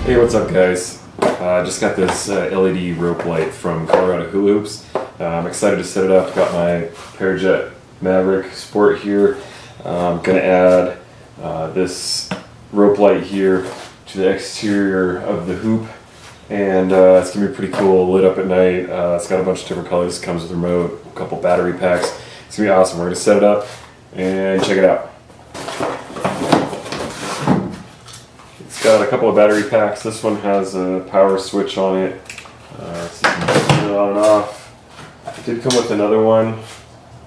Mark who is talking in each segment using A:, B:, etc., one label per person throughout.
A: Hey, what's up guys? Just got this LED rope light from Colorado Hula Hoops. I'm excited to set it up. Got my Parajet Maverick Sport here. I'm going to add this rope light here to the exterior of the hoop, and it's going to be pretty cool, lit up at night. It's got a bunch of different colors, comes with a remote, a couple battery packs. It's going to be awesome. We're going to set it up and check it out. It's got a couple of battery packs. This one has a power switch on it, so you can turn it on and off. It did come with another one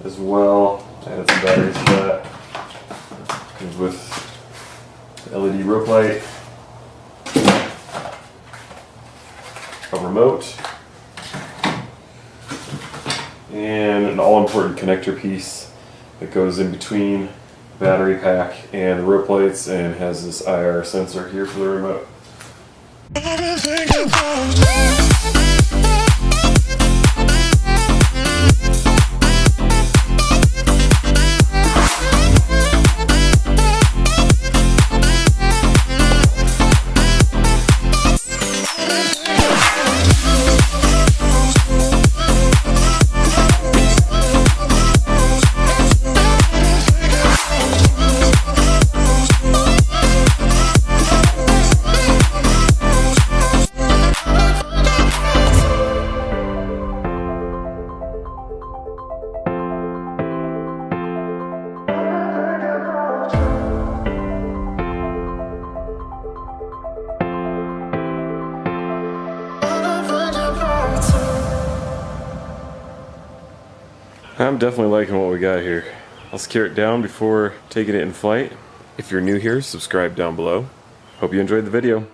A: as well. I added some batteries to that. Comes with the LED rope light, a remote, and an all-important connector piece that goes in between battery pack and the rope lights, and has this IR sensor here for the remote. I'm definitely liking what we got here. I'll secure it down before taking it in flight. If you're new here, subscribe down below. Hope you enjoyed the video.